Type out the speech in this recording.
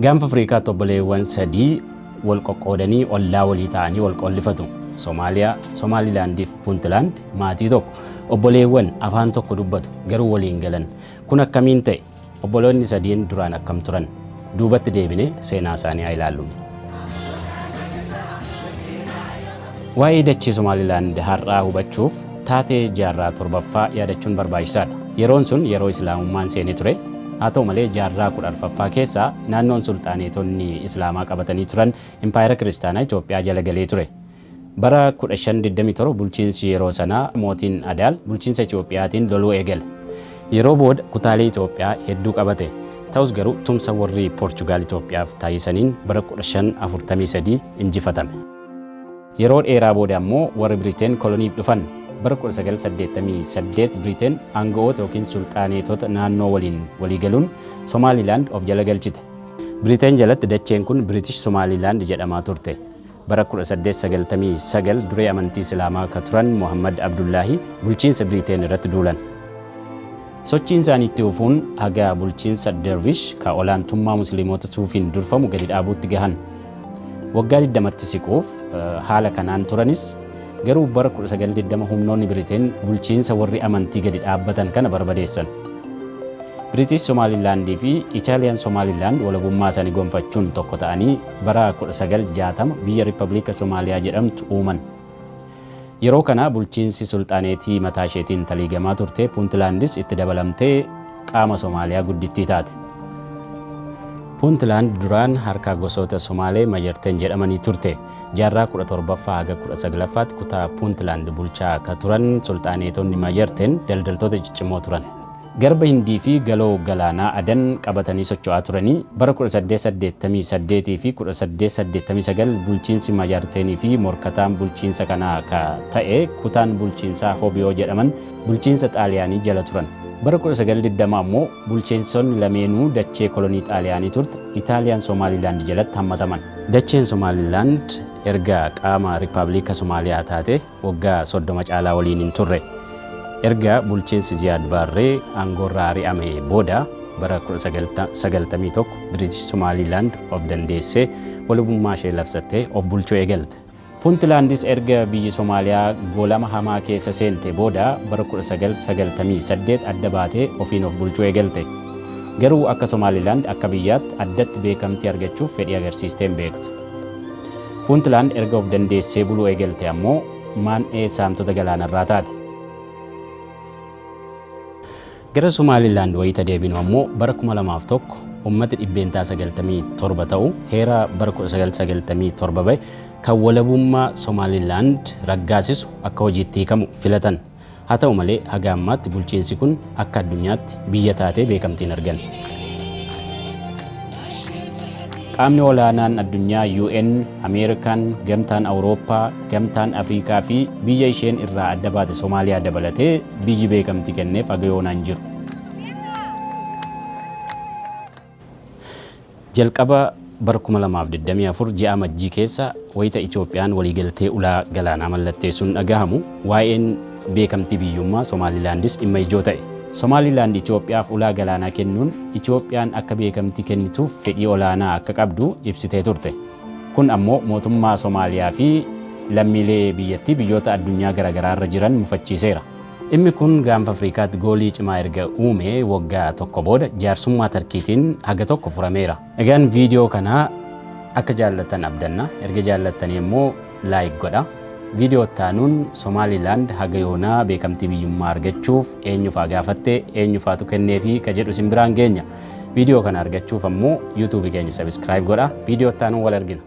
Gaanfa Afriikaatti obboleewwan sadii wal qoqqoodanii ollaa walii ta'anii wal qollifatu. Somaaliyaa, Somaalilaandii fi Puuntland maatii tokko obboleewwan afaan tokko dubbatu garuu waliin galan. Kun akkamiin ta'e? Obboloonni sadiin duraan akkam turan? Duubatti deebinee seenaa isaanii haa ilaallu. Waa'ee dachee Somaalilaand har'aa hubachuuf taatee jaarraa torbaffaa yaadachuun barbaachisaadha. Yeroon sun yeroo Islaamummaan seenee ture. Haa ta'u malee jaarraa 14ffaa keessaa naannoon sulxaaneetonni Islaamaa qabatanii turan Impaayera Kiristaanaa Itoophiyaa jala galee ture. Bara 1527 bulchiinsi yeroo sanaa mootiin Adaal bulchiinsa Itoophiyaatiin loluu eegale. Yeroo booda kutaalee Itoophiyaa hedduu qabate. Ta'us garuu tumsa warri Poorchugaal Itoophiyaaf taasisaniin bara 1543 injifatame. Yeroo dheeraa booda ammoo warri Biriteen koloniif dhufan. Bara 1988 Biriteen aangawoota yookiin sulxaaneetota naannoo waliin waliigaluun Somaalilaand of jala galchite. Biriteen jalatti dacheen kun British Somaliland jedhamaa turte. Bara 1899 duree amantii Islaamaa ka turan Muhammad Abdullaahi bulchiinsa Biriteen irratti duulan. Sochiin isaanii itti fufuun haga bulchiinsa Dervish ka olaantummaa Musliimoota Suufiin durfamu gadi dhaabuutti gahan. Waggaa 20tti siquuf haala kanaan turanis garuu bara 1920 humnoonni Biriteen bulchiinsa warri amantii gadi dhaabbatan kana barbadeessan. British Somalilaandii fi Italian Somaliland walabummaa isaanii gonfachuun tokko ta'anii bara 1960 biyya Riippaabilika Somaaliyaa jedhamtu uuman. Yeroo kana bulchiinsi sulxaaneetii mataa isheetiin taliigamaa turte Puuntlandis itti dabalamtee qaama Somaaliyaa guddittii taate. Puuntland duraan harka gosoota Somaalee Majarteen jedhamanii turte. Jaarraa 17ffaa haga 19ffaatti kutaa Puuntland bulchaa ka turan sulxaaneetonni Majarteen daldaltoota ciccimoo turan. Garba Hindii fi galoo galaanaa Adan qabatanii socho'aa turanii bara 1888 fi 1889 bulchiinsi Majarteenii fi morkataan bulchiinsa kanaa ka ta'e kutaan bulchiinsaa Hobiyoo jedhaman bulchiinsa Xaaliyaanii jala turan. Bara 1920 ammoo bulchiinsonni lameenuu dachee kolonii Xaaliyaanii turte Italian Somaliland jalatti hammataman. Dacheen Somaliland erga qaama Riippaabilika Somaaliyaa taate waggaa 30 caalaa waliin hin turre. Erga bulchiinsi Ziyaad Barree aangoorraa ari'amee booda bara 1991 British Somaliland of dandeessee walabummaa ishee labsattee of bulchuu eegalte. Puuntlandis erga biyyi Somaaliyaa golama hamaa keessa seente booda bara 1998 adda baatee ofiin of bulchuu eegalte. Garuu akka Somaliland akka biyyaatti addatti beekamtii argachuuf fedhii agarsiistee hin beektu. Puuntland erga of dandeessee buluu eegalte ammoo maandhee saamtota galaanarraa taate. Gara Somaliland wayita deebinu ammoo bara 2001 ummati dhibbeentaa 97 ta'u heera bara 1997 bahe kan walabummaa Somaliland raggaasisu akka hojiitti hiikamu filatan. Haa ta'u malee haga ammaatti bulchiinsi kun akka addunyaatti biyya taatee beekamtii hin arganne. Qaamni olaanaan addunyaa UN, Ameerikaan, Gamtaan Awurooppaa, Gamtaan Afriikaa fi biyya isheen irraa adda baate Somaaliyaa dabalatee biyyi beekamtii kenneef haga yoonaan jiru. Jalqaba bara 2024 ji'a Amajjii keessa wayita Itoophiyaan waliigaltee ulaa galaanaa mallatteessuun dhagahamu waa'een beekamtii biyyummaa Somaalilaandis dhimma ijoo ta'e. Somaalilaand Itoophiyaaf ulaa galaanaa kennuun Itoophiyaan akka beekamtii kennituuf fedhii olaanaa akka qabdu ibsitee turte. Kun ammoo mootummaa Somaaliyaa fi lammiilee biyyattii biyyoota addunyaa garaagaraa irra jiran mufachiiseera. Dhimmi kun gaanfa Afriikaatti goolii cimaa erga uume waggaa tokko booda jaarsummaa Tarkiitiin haga tokko furameera. Egaan viidiyoo kanaa akka jaallattan abdanna. Erga jaallattanii immoo laayik godha. Viidiyoo taanuun Somaalilaand haga yoonaa beekamtii biyyummaa argachuuf eenyufaa gaafattee eenyufaatu kenneefi ka jedhu isin biraan geenya. Viidiyoo kana argachuuf ammoo YouTube keenya subscribe godha. Viidiyoo taanuun wal argina.